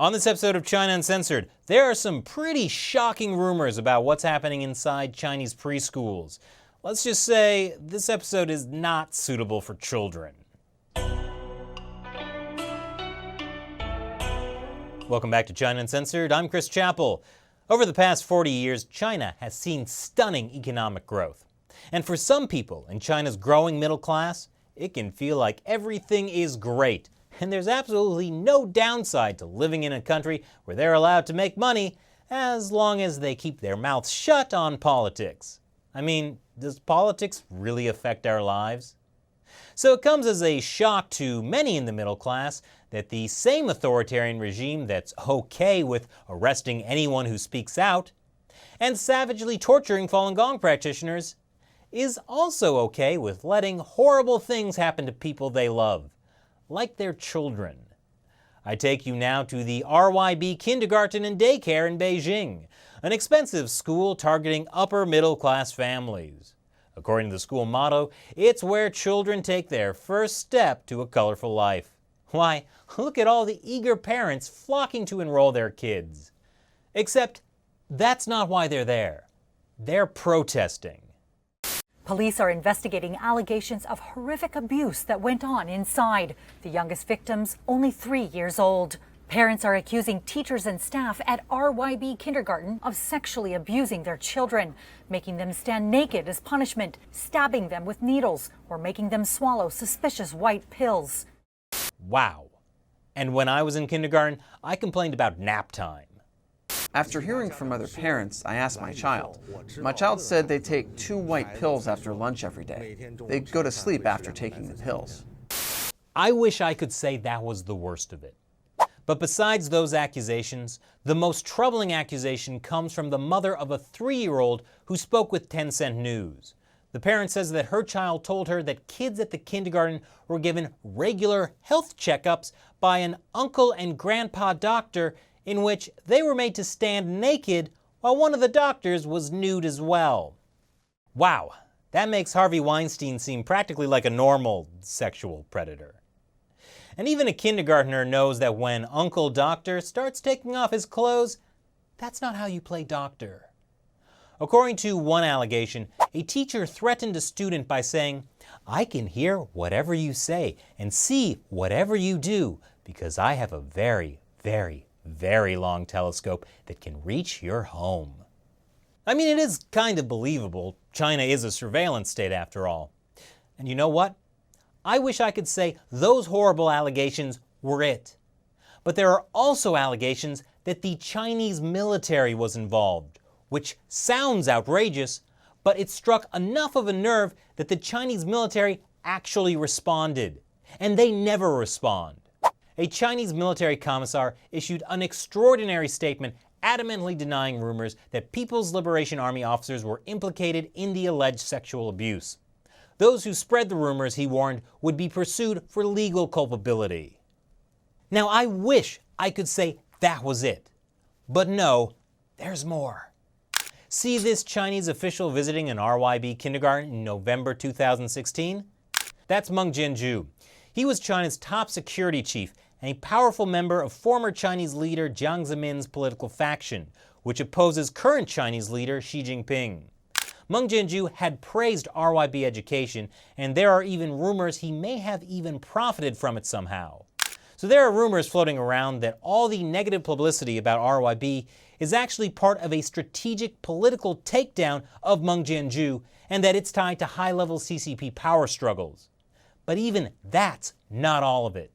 On this episode of China Uncensored, there are some pretty shocking rumors about what's happening inside Chinese preschools. Let's just say this episode is not suitable for children. Welcome back to China Uncensored. I'm Chris Chappell. Over the past 40 years, China has seen stunning economic growth. And for some people in China's growing middle class, it can feel like everything is great. And there's absolutely no downside to living in a country where they're allowed to make money as long as they keep their mouths shut on politics. I mean, does politics really affect our lives? So it comes as a shock to many in the middle class that the same authoritarian regime that's okay with arresting anyone who speaks out and savagely torturing Falun Gong practitioners is also okay with letting horrible things happen to people they love, like their children. I take you now to the RYB Kindergarten and Daycare in Beijing, an expensive school targeting upper middle class families. According to the school motto, it's where children take their first step to a colorful life. Why, look at all the eager parents flocking to enroll their kids. Except, that's not why they're there. They're protesting. Police are investigating allegations of horrific abuse that went on inside. The youngest victims, only 3 years old. Parents are accusing teachers and staff at RYB Kindergarten of sexually abusing their children, making them stand naked as punishment, stabbing them with needles, or making them swallow suspicious white pills. Wow. And when I was in kindergarten, I complained about nap time. After hearing from other parents, I asked my child. My child said they take 2 white pills after lunch every day. They go to sleep after taking the pills. I wish I could say that was the worst of it. But besides those accusations, the most troubling accusation comes from the mother of a 3-year-old who spoke with Tencent News. The parent says that her child told her that kids at the kindergarten were given regular health checkups by an uncle and grandpa doctor in which they were made to stand naked while one of the doctors was nude as well. Wow, that makes Harvey Weinstein seem practically like a normal sexual predator. And even a kindergartner knows that when Uncle Doctor starts taking off his clothes, that's not how you play doctor. According to one allegation, a teacher threatened a student by saying, "I can hear whatever you say and see whatever you do because I have a very, very, very long telescope that can reach your home." I mean, it is kind of believable. China is a surveillance state after all. And you know what? I wish I could say those horrible allegations were it. But there are also allegations that the Chinese military was involved, which sounds outrageous, but it struck enough of a nerve that the Chinese military actually responded. And they never respond. A Chinese military commissar issued an extraordinary statement adamantly denying rumors that People's Liberation Army officers were implicated in the alleged sexual abuse. Those who spread the rumors, he warned, would be pursued for legal culpability. Now, I wish I could say that was it. But no, there's more. See this Chinese official visiting an RYB kindergarten in November 2016? That's Meng Jianzhu. He was China's top security chief and a powerful member of former Chinese leader Jiang Zemin's political faction, which opposes current Chinese leader Xi Jinping. Meng Jianzhu had praised RYB education, and there are even rumors he may have even profited from it somehow. So there are rumors floating around that all the negative publicity about RYB is actually part of a strategic political takedown of Meng Jianzhu, and that it's tied to high-level CCP power struggles. But even that's not all of it,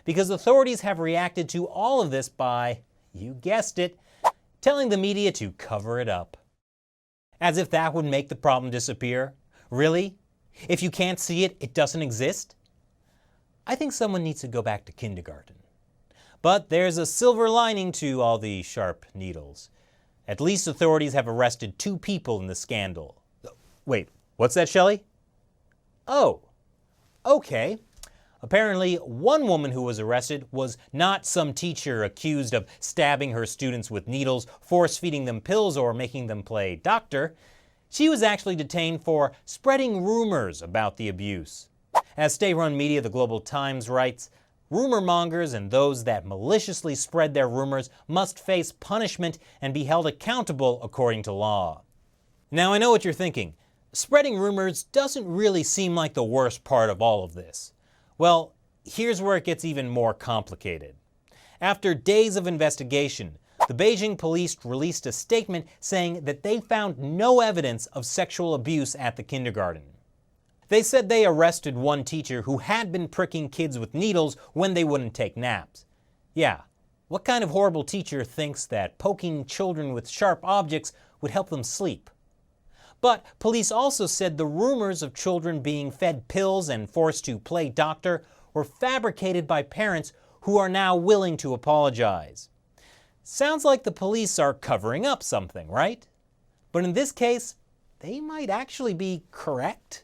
because authorities have reacted to all of this by, you guessed it, telling the media to cover it up. As if that would make the problem disappear. Really? If you can't see it, it doesn't exist? I think someone needs to go back to kindergarten. But there's a silver lining to all the sharp needles. At least authorities have arrested 2 people in the scandal. Wait, what's that, Shelley? Oh, okay. Apparently, one woman who was arrested was not some teacher accused of stabbing her students with needles, force-feeding them pills, or making them play doctor. She was actually detained for spreading rumors about the abuse. As state-run media The Global Times writes, rumor mongers and those that maliciously spread their rumors must face punishment and be held accountable according to law. Now I know what you're thinking. Spreading rumors doesn't really seem like the worst part of all of this. Well, here's where it gets even more complicated. After days of investigation, the Beijing police released a statement saying that they found no evidence of sexual abuse at the kindergarten. They said they arrested one teacher who had been pricking kids with needles when they wouldn't take naps. Yeah, what kind of horrible teacher thinks that poking children with sharp objects would help them sleep? But police also said the rumors of children being fed pills and forced to play doctor were fabricated by parents who are now willing to apologize. Sounds like the police are covering up something, right? But in this case, they might actually be correct.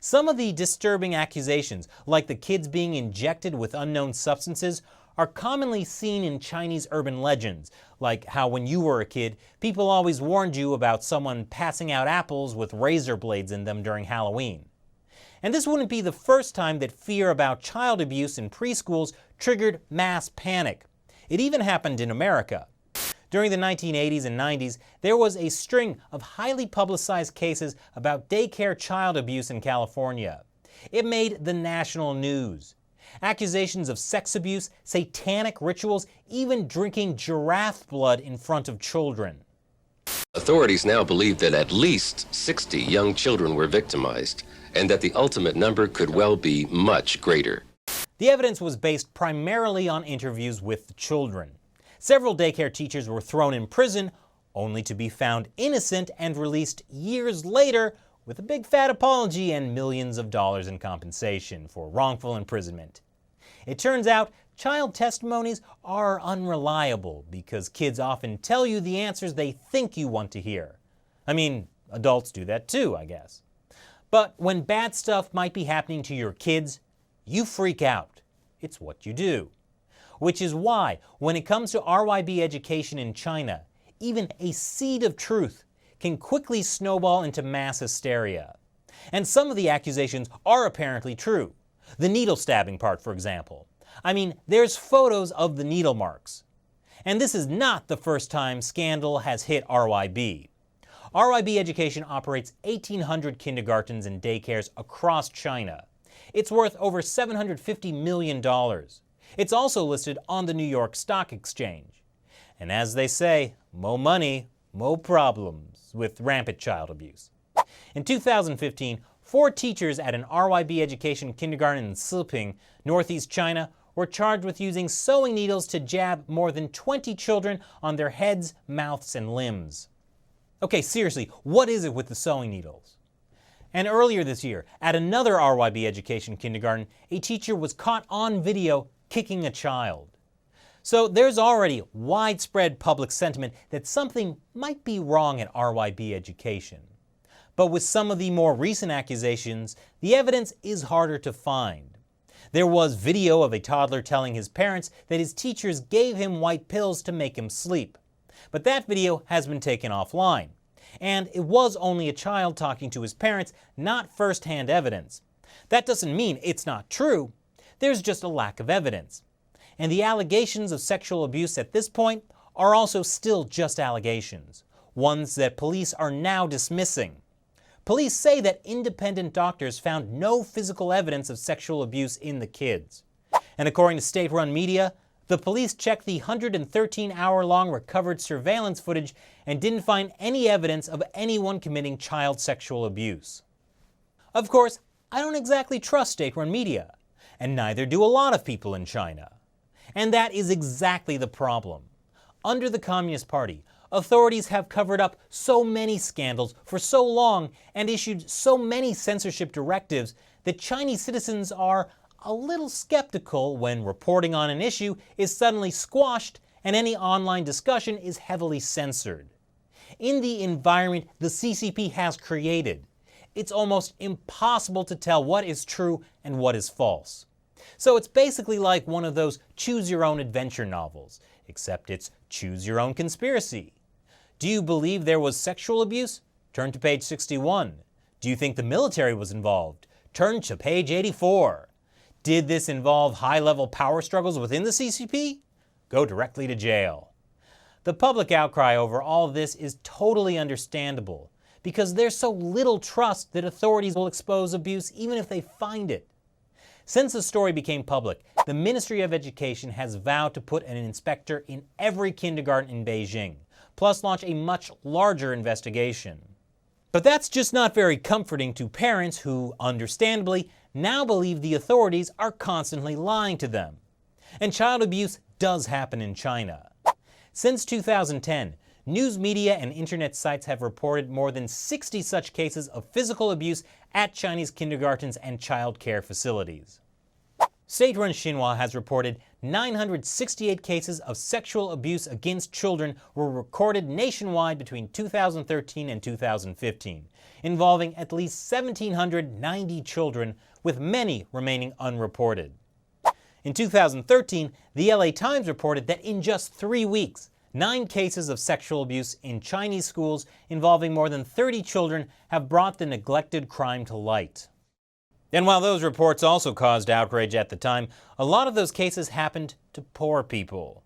Some of the disturbing accusations, like the kids being injected with unknown substances, are commonly seen in Chinese urban legends, like how when you were a kid, people always warned you about someone passing out apples with razor blades in them during Halloween. And this wouldn't be the first time that fear about child abuse in preschools triggered mass panic. It even happened in America. During the 1980s and 90s, there was a string of highly publicized cases about daycare child abuse in California. It made the national news. Accusations of sex abuse, satanic rituals, even drinking giraffe blood in front of children. Authorities now believe that at least 60 young children were victimized, and that the ultimate number could well be much greater. The evidence was based primarily on interviews with the children. Several daycare teachers were thrown in prison, only to be found innocent and released years later with a big fat apology and millions of dollars in compensation for wrongful imprisonment. It turns out child testimonies are unreliable because kids often tell you the answers they think you want to hear. I mean, adults do that too, I guess. But when bad stuff might be happening to your kids, you freak out. It's what you do. Which is why, when it comes to RYB education in China, even a seed of truth can quickly snowball into mass hysteria. And some of the accusations are apparently true. The needle stabbing part, for example. I mean, there's photos of the needle marks. And this is not the first time scandal has hit RYB. RYB Education operates 1,800 kindergartens and daycares across China. It's worth over $750 million. It's also listed on the New York Stock Exchange. And as they say, mo money, mo problems with rampant child abuse. In 2015, 4 teachers at an RYB Education kindergarten in Siping, northeast China, were charged with using sewing needles to jab more than 20 children on their heads, mouths, and limbs. Okay, seriously, what is it with the sewing needles? And earlier this year, at another RYB Education kindergarten, a teacher was caught on video kicking a child. So there's already widespread public sentiment that something might be wrong at RYB Education. But with some of the more recent accusations, the evidence is harder to find. There was video of a toddler telling his parents that his teachers gave him white pills to make him sleep. But that video has been taken offline. And it was only a child talking to his parents, not first-hand evidence. That doesn't mean it's not true. There's just a lack of evidence. And the allegations of sexual abuse at this point are also still just allegations, ones that police are now dismissing. Police say that independent doctors found no physical evidence of sexual abuse in the kids. And according to state-run media, the police checked the 113-hour-long recovered surveillance footage and didn't find any evidence of anyone committing child sexual abuse. Of course, I don't exactly trust state-run media, and neither do a lot of people in China. And that is exactly the problem. Under the Communist Party, authorities have covered up so many scandals for so long and issued so many censorship directives that Chinese citizens are a little skeptical when reporting on an issue is suddenly squashed and any online discussion is heavily censored. In the environment the CCP has created, it's almost impossible to tell what is true and what is false. So it's basically like one of those choose-your-own-adventure novels, except it's choose-your-own conspiracy. Do you believe there was sexual abuse? Turn to page 61. Do you think the military was involved? Turn to page 84. Did this involve high-level power struggles within the CCP? Go directly to jail. The public outcry over all of this is totally understandable because there's so little trust that authorities will expose abuse even if they find it. Since the story became public, the Ministry of Education has vowed to put an inspector in every kindergarten in Beijing, plus launch a much larger investigation. But that's just not very comforting to parents who, understandably, now believe the authorities are constantly lying to them. And child abuse does happen in China. Since 2010, news media and internet sites have reported more than 60 such cases of physical abuse at Chinese kindergartens and child care facilities. State-run Xinhua has reported 968 cases of sexual abuse against children were recorded nationwide between 2013 and 2015, involving at least 1,790 children, with many remaining unreported. In 2013, the LA Times reported that in just 3 weeks, 9 cases of sexual abuse in Chinese schools involving more than 30 children have brought the neglected crime to light. And while those reports also caused outrage at the time, a lot of those cases happened to poor people.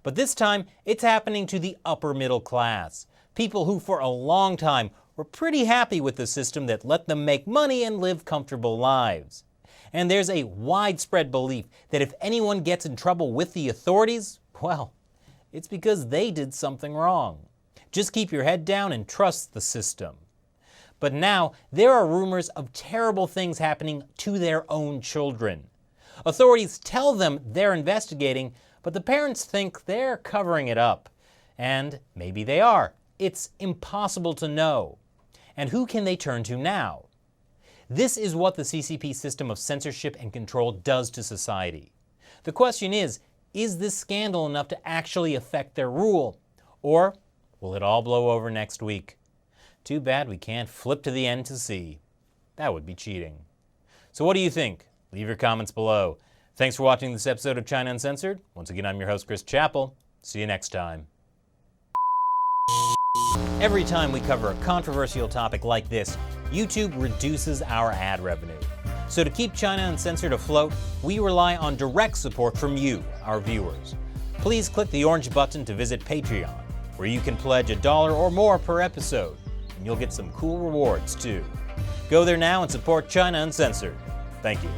But this time, it's happening to the upper middle class, people who for a long time were pretty happy with the system that let them make money and live comfortable lives. And there's a widespread belief that if anyone gets in trouble with the authorities, well, it's because they did something wrong. Just keep your head down and trust the system. But now, there are rumors of terrible things happening to their own children. Authorities tell them they're investigating, but the parents think they're covering it up. And maybe they are. It's impossible to know. And who can they turn to now? This is what the CCP system of censorship and control does to society. The question is this scandal enough to actually affect their rule? Or will it all blow over next week? Too bad we can't flip to the end to see. That would be cheating. So what do you think? Leave your comments below. Thanks for watching this episode of China Uncensored. Once again, I'm your host, Chris Chappell. See you next time. Every time we cover a controversial topic like this, YouTube reduces our ad revenue. So to keep China Uncensored afloat, we rely on direct support from you, our viewers. Please click the orange button to visit Patreon, where you can pledge $1 or more per episode, and you'll get some cool rewards too. Go there now and support China Uncensored. Thank you.